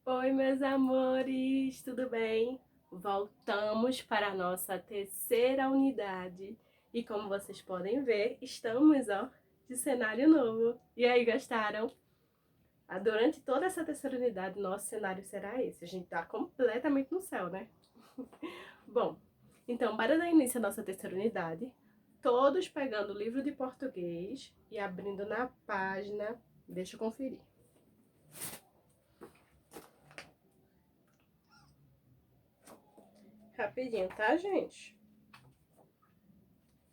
Oi, meus amores, tudo bem? Voltamos para a nossa terceira unidade e como vocês podem ver, estamos, de cenário novo. E aí, gostaram? Durante toda essa terceira unidade, nosso cenário será esse. A gente tá completamente no céu, né? Bom, então, para dar início à nossa terceira unidade, todos pegando o livro de português e abrindo na página. Deixa eu conferir. Rapidinho, tá, gente?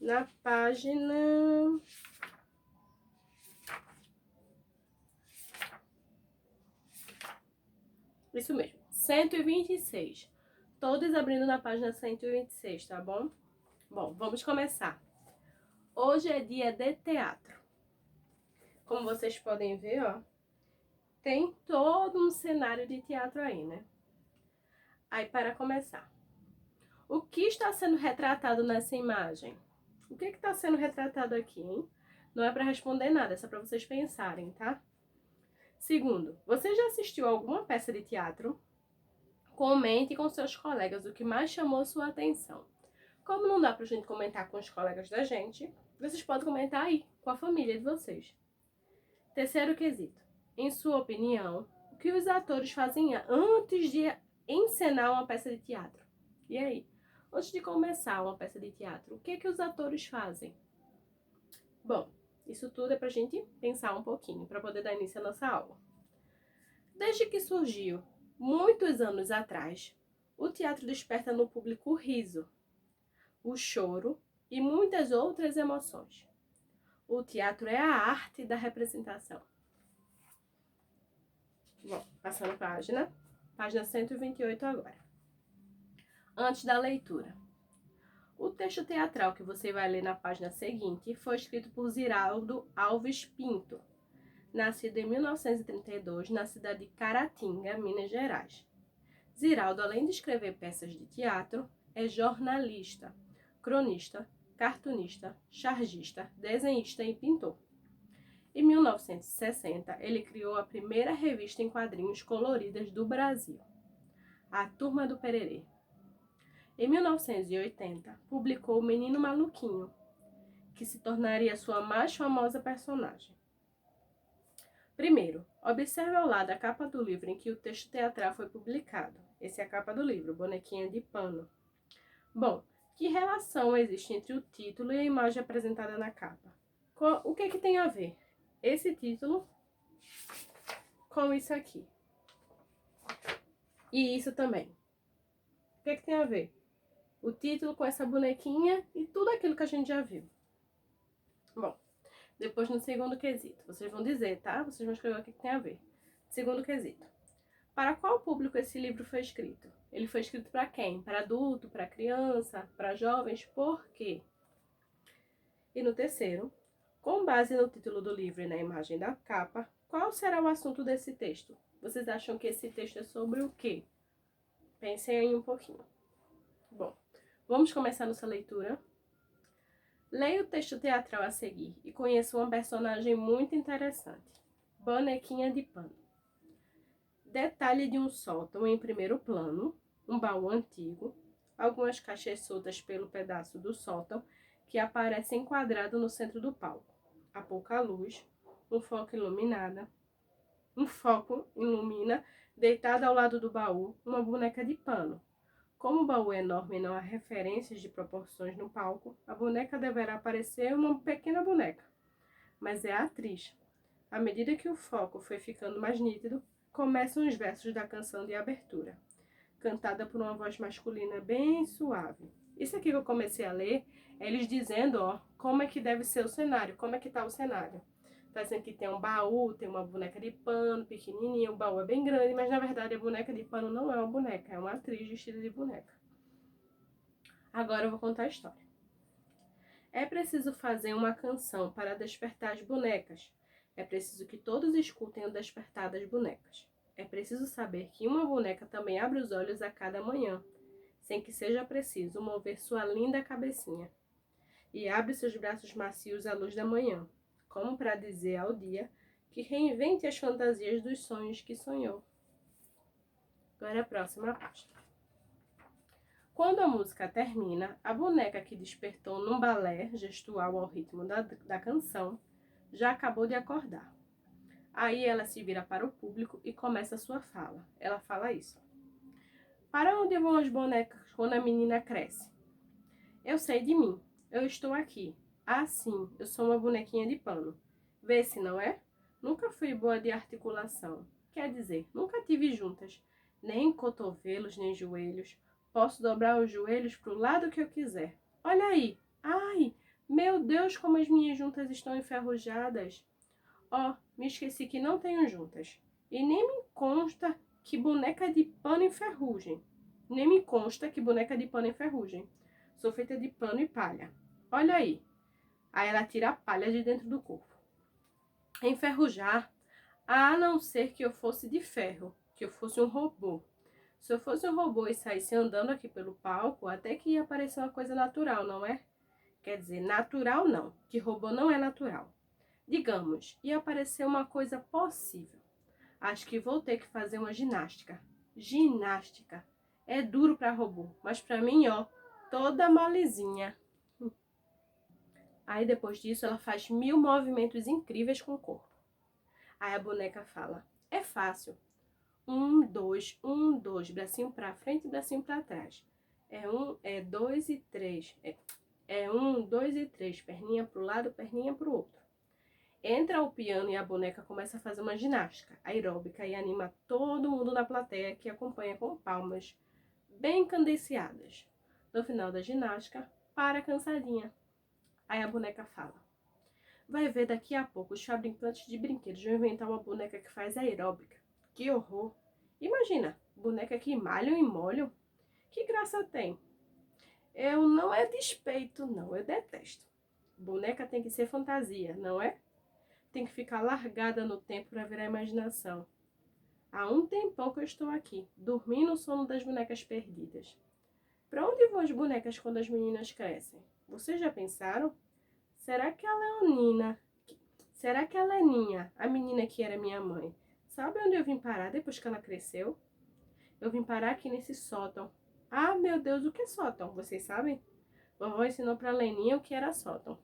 Na página. Isso mesmo, 126. Todos abrindo na página 126, tá bom? Bom, vamos começar. Hoje é dia de teatro. Como vocês podem ver, tem todo um cenário de teatro aí, né? Aí, para começar, o que está sendo retratado nessa imagem? O que está sendo retratado aqui, hein? Não é para responder nada, é só para vocês pensarem, tá? Segundo, você já assistiu a alguma peça de teatro? Comente com seus colegas o que mais chamou sua atenção. Como não dá pra gente comentar com os colegas da gente, vocês podem comentar aí, com a família de vocês. Terceiro quesito. Em sua opinião, o que os atores fazem antes de encenar uma peça de teatro? E aí? Antes de começar uma peça de teatro, o que os atores fazem? Bom, isso tudo é pra gente pensar um pouquinho, para poder dar início à nossa aula. Desde que surgiu, muitos anos atrás, o teatro desperta no público o riso, o choro e muitas outras emoções. O teatro é a arte da representação. Bom, passando página 128 agora. Antes da leitura. O texto teatral que você vai ler na página seguinte foi escrito por Ziraldo Alves Pinto, nascido em 1932 na cidade de Caratinga, Minas Gerais. Ziraldo, além de escrever peças de teatro, é jornalista, cronista, cartunista, chargista, desenhista e pintor. Em 1960, ele criou a primeira revista em quadrinhos coloridas do Brasil, A Turma do Pererê. Em 1980, publicou O Menino Maluquinho, que se tornaria sua mais famosa personagem. Primeiro, observe ao lado a capa do livro em que o texto teatral foi publicado. Essa é a capa do livro, Bonequinha de Pano. Bom, que relação existe entre o título e a imagem apresentada na capa? O que tem a ver esse título com isso aqui? E isso também. O que tem a ver? O título com essa bonequinha e tudo aquilo que a gente já viu. Bom, depois no segundo quesito. Vocês vão dizer, tá? Vocês vão escrever o que tem a ver. Segundo quesito. Para qual público esse livro foi escrito? Ele foi escrito para quem? Para adulto, para criança, para jovens? Por quê? E no terceiro, com base no título do livro e na imagem da capa, qual será o assunto desse texto? Vocês acham que esse texto é sobre o quê? Pensem aí um pouquinho. Bom, vamos começar nossa leitura. Leia o texto teatral a seguir e conheça uma personagem muito interessante. Bonequinha de Pano. Detalhe de um sótão em primeiro plano, um baú antigo, algumas caixas soltas pelo pedaço do sótão que aparece enquadrado no centro do palco. A pouca luz, um foco ilumina, deitada ao lado do baú, uma boneca de pano. Como o baú é enorme e não há referências de proporções no palco, a boneca deverá parecer uma pequena boneca, mas é a atriz. À medida que o foco foi ficando mais nítido, começam os versos da canção de abertura, cantada por uma voz masculina bem suave. Isso aqui que eu comecei a ler, é eles dizendo, como é que deve ser o cenário, como é que tá o cenário. Tá dizendo que tem um baú, tem uma boneca de pano pequenininha, o baú é bem grande, mas na verdade a boneca de pano não é uma boneca, é uma atriz vestida de boneca. Agora eu vou contar a história. É preciso fazer uma canção para despertar as bonecas. É preciso que todos escutem o despertar das bonecas. É preciso saber que uma boneca também abre os olhos a cada manhã, sem que seja preciso mover sua linda cabecinha. E abre seus braços macios à luz da manhã, como para dizer ao dia que reinvente as fantasias dos sonhos que sonhou. Agora a próxima página. Quando a música termina, a boneca que despertou num balé gestual ao ritmo da canção já acabou de acordar. Aí ela se vira para o público e começa a sua fala. Ela fala isso. Para onde vão as bonecas quando a menina cresce? Eu sei de mim. Eu estou aqui. Ah, sim, eu sou uma bonequinha de pano. Vê se não é? Nunca fui boa de articulação. Quer dizer, nunca tive juntas. Nem cotovelos, nem joelhos. Posso dobrar os joelhos para o lado que eu quiser. Olha aí. Ai, meu Deus, como as minhas juntas estão enferrujadas. Ó, me esqueci que não tenho juntas. E nem me consta que boneca de pano enferrugem. Nem me consta que boneca de pano enferrugem. Sou feita de pano e palha. Olha aí. Aí ela tira a palha de dentro do corpo. Enferrujar, a não ser que eu fosse de ferro, que eu fosse um robô. Se eu fosse um robô e saísse andando aqui pelo palco, até que ia parecer uma coisa natural, não é? Quer dizer, natural não, que robô não é natural. Digamos, ia parecer uma coisa possível. Acho que vou ter que fazer uma ginástica. Ginástica. É duro para robô, mas para mim, ó, toda molezinha. Aí depois disso ela faz 1000 movimentos incríveis com o corpo. Aí a boneca fala, é fácil. 1, 2, 1, 2, bracinho pra frente e bracinho pra trás. É 2 e 3. É 1, 2 e 3, perninha pro lado, perninha pro outro. Entra o piano e a boneca começa a fazer uma ginástica aeróbica e anima todo mundo na plateia que acompanha com palmas bem cadenciadas. No final da ginástica, para cansadinha. Aí a boneca fala, vai ver daqui a pouco os fabricantes de brinquedos vão inventar uma boneca que faz aeróbica. Que horror! Imagina, boneca que malham e molham. Que graça tem? Eu não é despeito, não, eu detesto. Boneca tem que ser fantasia, não é? Tem que ficar largada no tempo para virar imaginação. Há um tempão que eu estou aqui, dormindo o sono das bonecas perdidas. Para onde vão as bonecas quando as meninas crescem? Vocês já pensaram? Será que a Leninha, a menina que era minha mãe, sabe onde eu vim parar depois que ela cresceu? Eu vim parar aqui nesse sótão. Ah, meu Deus, o que é sótão? Vocês sabem? Vovó ensinou para a Leninha o que era sótão.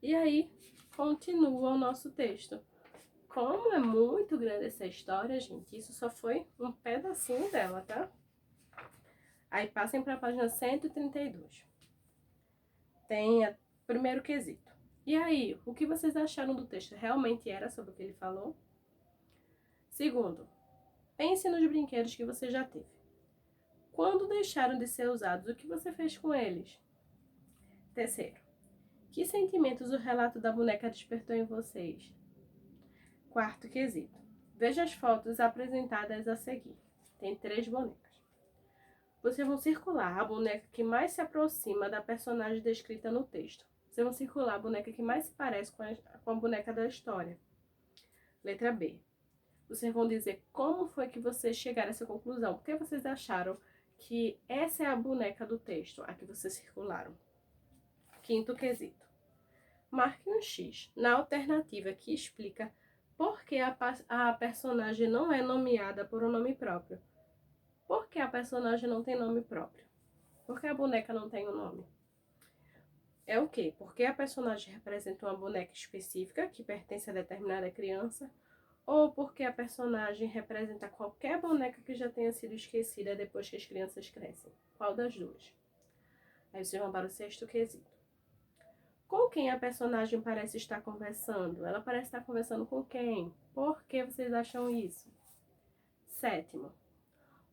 E aí, continua o nosso texto. Como é muito grande essa história, gente, isso só foi um pedacinho dela, tá? Aí passem para a página 132. Tem o primeiro quesito. E aí, o que vocês acharam do texto? Realmente era sobre o que ele falou? Segundo, pense nos brinquedos que você já teve. Quando deixaram de ser usados, o que você fez com eles? Terceiro, que sentimentos o relato da boneca despertou em vocês? Quarto quesito, veja as fotos apresentadas a seguir. Tem 3 bonecas. Vocês vão circular a boneca que mais se aproxima da personagem descrita no texto. Vocês vão circular a boneca que mais se parece com a boneca da história. Letra B. Vocês vão dizer como foi que vocês chegaram a essa conclusão. Por que vocês acharam que essa é a boneca do texto, a que vocês circularam? Quinto quesito. Marque um X na alternativa que explica por que a personagem não é nomeada por um nome próprio. Por que a personagem não tem nome próprio? Por que a boneca não tem um nome? É o quê? Porque a personagem representa uma boneca específica que pertence a determinada criança, ou porque a personagem representa qualquer boneca que já tenha sido esquecida depois que as crianças crescem? Qual das duas? Aí vocês vão para o sexto quesito. Com quem a personagem parece estar conversando? Ela parece estar conversando com quem? Por que vocês acham isso? Sétimo.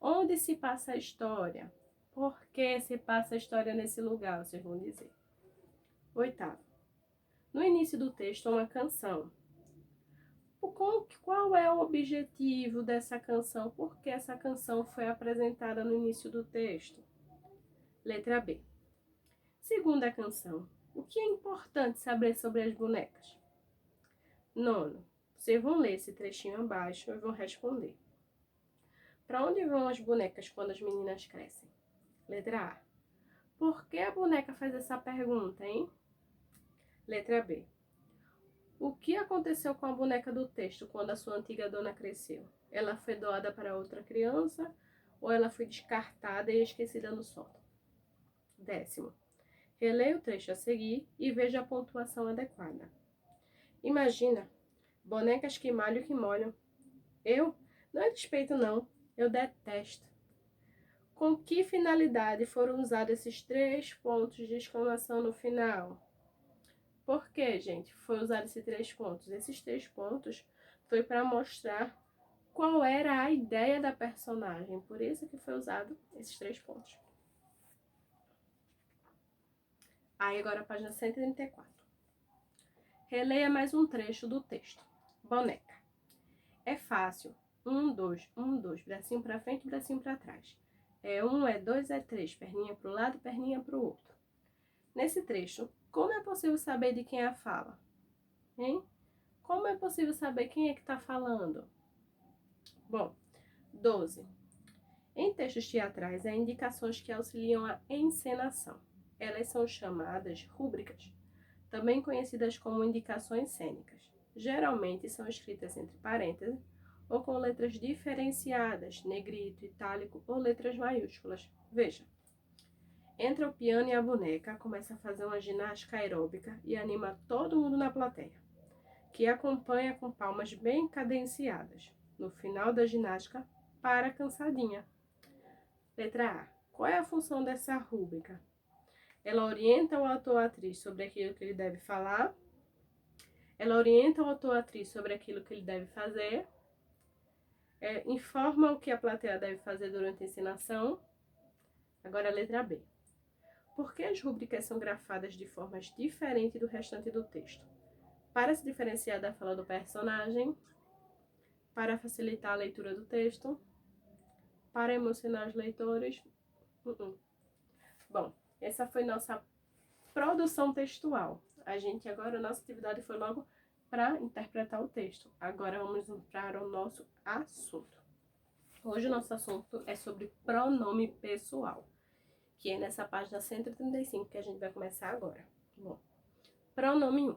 Onde se passa a história? Por que se passa a história nesse lugar? Vocês vão dizer. Oitavo. No início do texto, uma canção. Qual é o objetivo dessa canção? Por que essa canção foi apresentada no início do texto? Letra B. Segunda canção. O que é importante saber sobre as bonecas? Nono. Vocês vão ler esse trechinho abaixo e vão responder. Para onde vão as bonecas quando as meninas crescem? Letra A. Por que a boneca faz essa pergunta, hein? Letra B. O que aconteceu com a boneca do texto quando a sua antiga dona cresceu? Ela foi doada para outra criança ou ela foi descartada e esquecida no sótão? 10º. Releia o trecho a seguir e veja a pontuação adequada. Imagina, bonecas que malham e que molham. Eu? Não é despeito não, eu detesto. Com que finalidade foram usados esses 3 pontos de exclamação no final? Por que, gente, foi usado esses 3 pontos? Esses 3 pontos foi para mostrar qual era a ideia da personagem. Por isso que foi usado esses 3 pontos. Aí agora a página 134. Releia mais um trecho do texto. Boneca. É fácil. 1, 2, 1, 2. Bracinho para frente, bracinho para trás. É 1, é 2, é 3. Perninha para o lado, perninha para o outro. Nesse trecho, como é possível saber de quem é a fala? Hein? Como é possível saber quem é que está falando? Bom, 12. Em textos teatrais, há indicações que auxiliam a encenação. Elas são chamadas rúbricas, também conhecidas como indicações cênicas. Geralmente são escritas entre parênteses ou com letras diferenciadas, negrito, itálico ou letras maiúsculas. Veja. Entra o piano e a boneca começa a fazer uma ginástica aeróbica e anima todo mundo na plateia, que acompanha com palmas bem cadenciadas. No final da ginástica, para cansadinha. Letra A. Qual é a função dessa rúbrica? Ela orienta o ator ou atriz sobre aquilo que ele deve falar. Ela orienta o ator ou atriz sobre aquilo que ele deve fazer. Informa o que a plateia deve fazer durante a encenação. Agora a letra B. Por que as rúbricas são grafadas de formas diferentes do restante do texto? Para se diferenciar da fala do personagem, para facilitar a leitura do texto, para emocionar os leitores. Bom, essa foi nossa produção textual. A nossa atividade foi logo para interpretar o texto. Agora vamos para o nosso assunto. Hoje o nosso assunto é sobre pronome pessoal, que é nessa página 135 que a gente vai começar agora. Bom, pronome 1.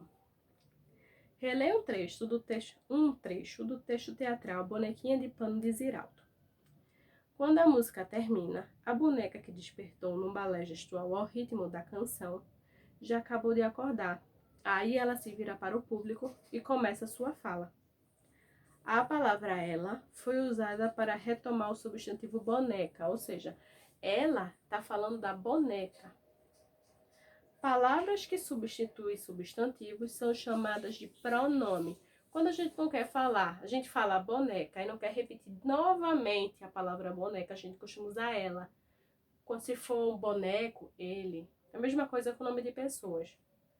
Releia um trecho do texto teatral Bonequinha de Pano de Ziraldo. Quando a música termina, a boneca que despertou num balé gestual ao ritmo da canção já acabou de acordar. Aí ela se vira para o público e começa sua fala. A palavra ela foi usada para retomar o substantivo boneca, ou seja, ela está falando da boneca. Palavras que substituem substantivos são chamadas de pronome. Quando a gente não quer falar, a gente fala boneca e não quer repetir novamente a palavra boneca, a gente costuma usar ela. Quando se for um boneco, ele. É a mesma coisa com o nome de pessoas.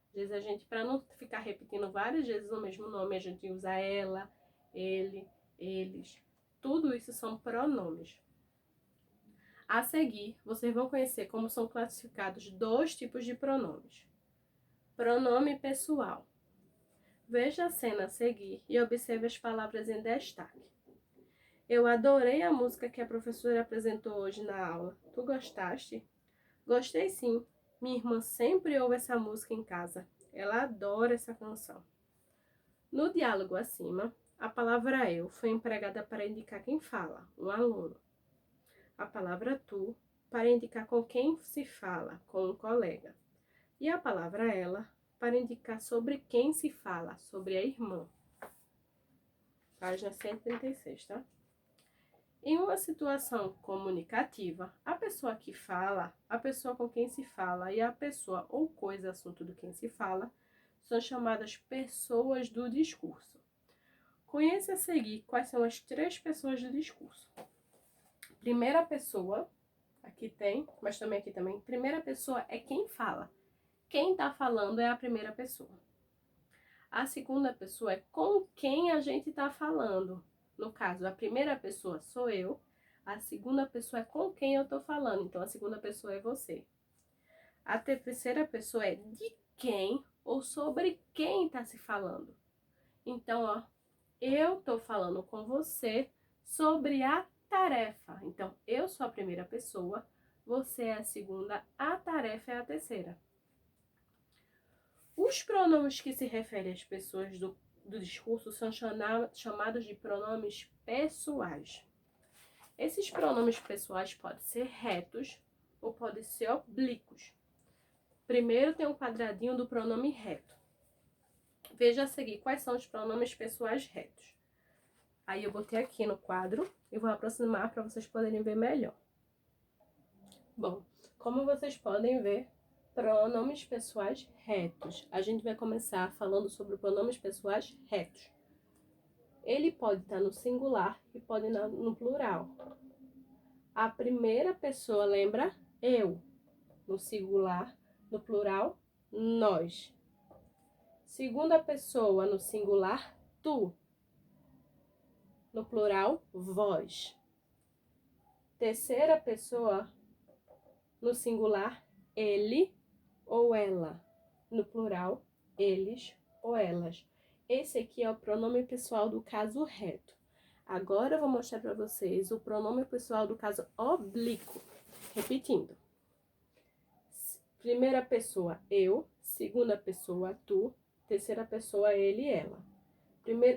Às vezes a gente, para não ficar repetindo várias vezes o mesmo nome, a gente usa ela, ele, eles. Tudo isso são pronomes. A seguir, vocês vão conhecer como são classificados 2 tipos de pronomes. Pronome pessoal. Veja a cena a seguir e observe as palavras em destaque. Eu adorei a música que a professora apresentou hoje na aula. Tu gostaste? Gostei sim. Minha irmã sempre ouve essa música em casa. Ela adora essa canção. No diálogo acima, a palavra eu foi empregada para indicar quem fala, um aluno. A palavra tu para indicar com quem se fala, com um colega. E a palavra ela para indicar sobre quem se fala, sobre a irmã. Página 136, tá? Em uma situação comunicativa, a pessoa que fala, a pessoa com quem se fala e a pessoa ou coisa, assunto do quem se fala, são chamadas pessoas do discurso. Conheça a seguir quais são as 3 pessoas do discurso. Primeira pessoa, aqui tem, mas também aqui também. Primeira pessoa é quem fala. Quem está falando é a primeira pessoa. A segunda pessoa é com quem a gente está falando. No caso, a primeira pessoa sou eu, a segunda pessoa é com quem eu estou falando. Então, a segunda pessoa é você. A terceira pessoa é de quem ou sobre quem está se falando. Então, ó, eu estou falando com você sobre a tarefa. Então, eu sou a primeira pessoa, você é a segunda, a tarefa é a terceira. Os pronomes que se referem às pessoas do discurso são chamados de pronomes pessoais. Esses pronomes pessoais podem ser retos ou podem ser oblíquos. Primeiro tem um quadradinho do pronome reto. Veja a seguir quais são os pronomes pessoais retos. Aí eu botei aqui no quadro e vou aproximar para vocês poderem ver melhor. Bom, como vocês podem ver, pronomes pessoais retos. A gente vai começar falando sobre pronomes pessoais retos. Ele pode estar no singular e pode estar no plural. A primeira pessoa lembra eu, no singular, no plural, nós. Segunda pessoa no singular, tu, no plural, vós. Terceira pessoa no singular, ele ou ela, no plural, eles ou elas. Esse aqui é o pronome pessoal do caso reto. Agora eu vou mostrar para vocês o pronome pessoal do caso oblíquo. Repetindo. Primeira pessoa, eu. Segunda pessoa, tu. Terceira pessoa, ele e ela.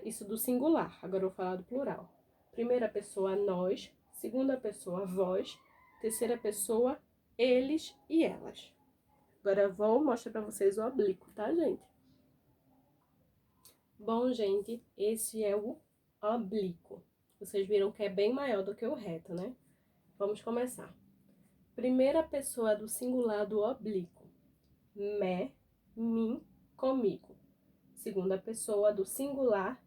Isso do singular. Agora eu vou falar do plural. Primeira pessoa, nós. Segunda pessoa, vós. Terceira pessoa, eles e elas. Agora eu vou mostrar para vocês o oblíquo, tá, gente? Bom, gente, esse é o oblíquo. Vocês viram que é bem maior do que o reto, né? Vamos começar. Primeira pessoa do singular do oblíquo. Me, mim, comigo. Segunda pessoa do singular.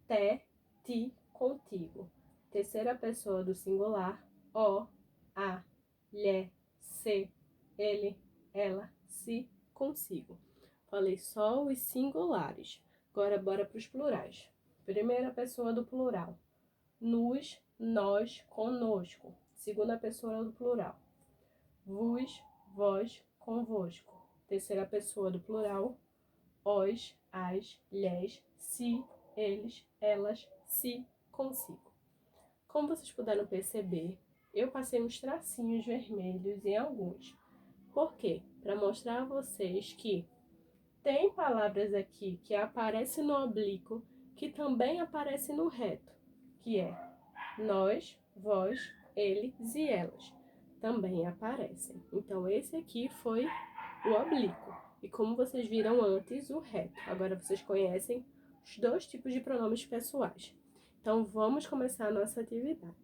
Te, ti, contigo. Terceira pessoa do singular. O, a, lhe, se, ele, ela, se, consigo. Falei só os singulares. Agora, bora para os plurais. Primeira pessoa do plural. Nos, nós, conosco. Segunda pessoa do plural. Vos, vós, convosco. Terceira pessoa do plural. Os, as, lhes, se, eles, elas, se, consigo. Como vocês puderam perceber, eu passei uns tracinhos vermelhos em alguns. Por quê? Para mostrar a vocês que tem palavras aqui que aparecem no oblíquo, que também aparecem no reto, que é nós, vós, eles e elas. Também aparecem. Então, esse aqui foi o oblíquo. E como vocês viram antes, o reto. Agora, vocês conhecem os dois tipos de pronomes pessoais. Então, vamos começar a nossa atividade.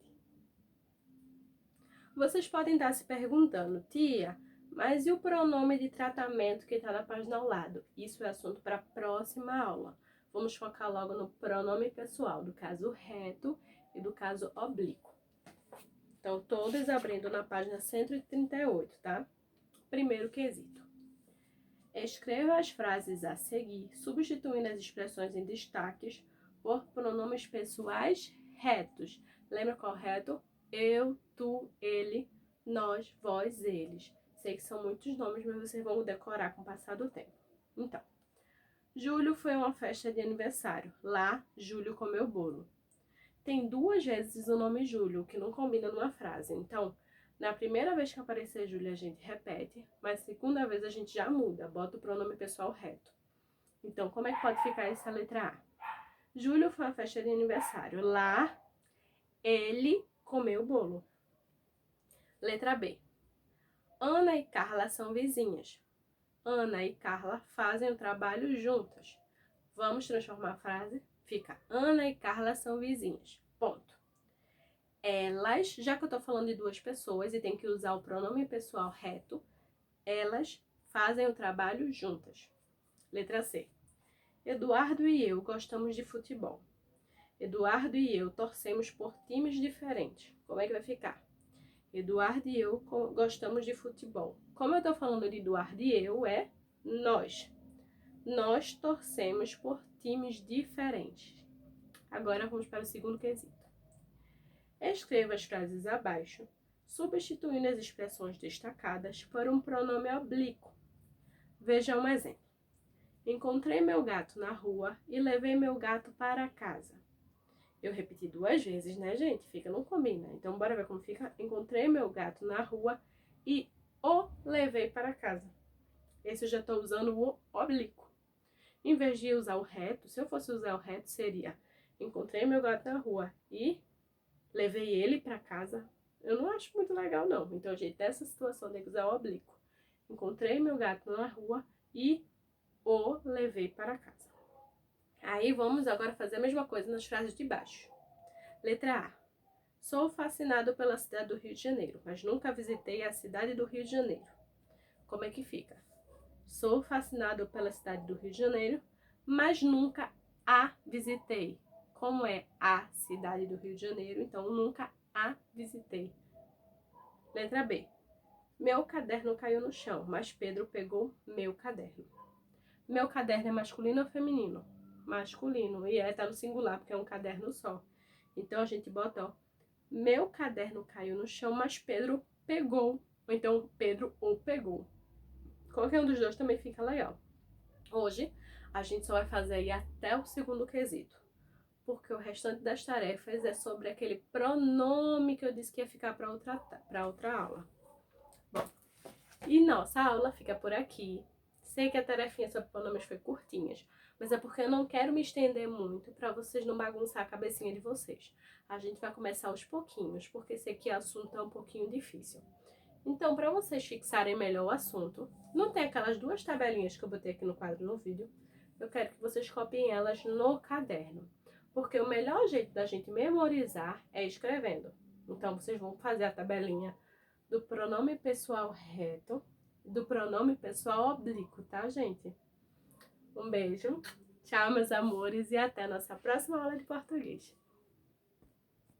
Vocês podem estar se perguntando, tia, mas e o pronome de tratamento que está na página ao lado? Isso é assunto para a próxima aula. Vamos focar logo no pronome pessoal, do caso reto e do caso oblíquo. Então, todos abrindo na página 138, tá? Primeiro quesito. Escreva as frases a seguir, substituindo as expressões em destaques por pronomes pessoais retos. Lembra qual reto? Eu, tu, ele, nós, vós, eles. Sei que são muitos nomes, mas vocês vão decorar com o passar do tempo. Então, Júlio foi uma festa de aniversário. Lá, Júlio comeu bolo. Tem duas vezes o nome Júlio, que não combina numa frase. Então, na primeira vez que aparecer Júlio, a gente repete, mas na segunda vez a gente já muda, bota o pronome pessoal reto. Então, como é que pode ficar essa letra A? Júlio foi uma festa de aniversário. Lá, ele comeu bolo. Letra B. Ana e Carla são vizinhas. Ana e Carla fazem o trabalho juntas. Vamos transformar a frase? Fica Ana e Carla são vizinhas. Ponto. Elas, já que eu tô falando de duas pessoas e tem que usar o pronome pessoal reto, elas fazem o trabalho juntas. Letra C. Eduardo e eu gostamos de futebol. Eduardo e eu torcemos por times diferentes. Como é que vai ficar? Eduardo e eu gostamos de futebol. Como eu tô falando de Eduardo e eu, é nós. Nós torcemos por times diferentes. Agora vamos para o segundo quesito. Escreva as frases abaixo, substituindo as expressões destacadas por um pronome oblíquo. Veja um exemplo. Encontrei meu gato na rua e levei meu gato para casa. Eu repeti duas vezes, né, gente? Fica, não combina. Então, bora ver como fica. Encontrei meu gato na rua e o levei para casa. Esse eu já estou usando o oblíquo. Em vez de usar o reto, se eu fosse usar o reto, seria: encontrei meu gato na rua e levei ele para casa. Eu não acho muito legal, não. Então, gente, nessa situação tem que usar o oblíquo. Encontrei meu gato na rua e o levei para casa. Aí, vamos agora fazer a mesma coisa nas frases de baixo. Letra A. Sou fascinado pela cidade do Rio de Janeiro, mas nunca visitei a cidade do Rio de Janeiro. Como é que fica? Sou fascinado pela cidade do Rio de Janeiro, mas nunca a visitei. Como é a cidade do Rio de Janeiro, então nunca a visitei. Letra B. Meu caderno caiu no chão, mas Pedro pegou meu caderno. Meu caderno é masculino ou feminino? Masculino. E tá no singular, porque é um caderno só. Então a gente bota, ó. Meu caderno caiu no chão, mas Pedro pegou. Ou então Pedro o pegou. Qualquer um dos dois também fica legal. Hoje, a gente só vai fazer aí até o segundo quesito, porque o restante das tarefas é sobre aquele pronome que eu disse que ia ficar para outra aula. Bom, e nossa aula fica por aqui. Sei que a tarefinha sobre pronomes foi curtinhas, mas é porque eu não quero me estender muito para vocês não bagunçar a cabecinha de vocês. A gente vai começar aos pouquinhos, porque sei que o assunto é um pouquinho difícil. Então, para vocês fixarem melhor o assunto, não tem aquelas duas tabelinhas que eu botei aqui no quadro no vídeo. Eu quero que vocês copiem elas no caderno, porque o melhor jeito da gente memorizar é escrevendo. Então, vocês vão fazer a tabelinha do pronome pessoal reto, do pronome pessoal oblíquo, tá, gente? Um beijo, tchau, meus amores, e até a nossa próxima aula de português.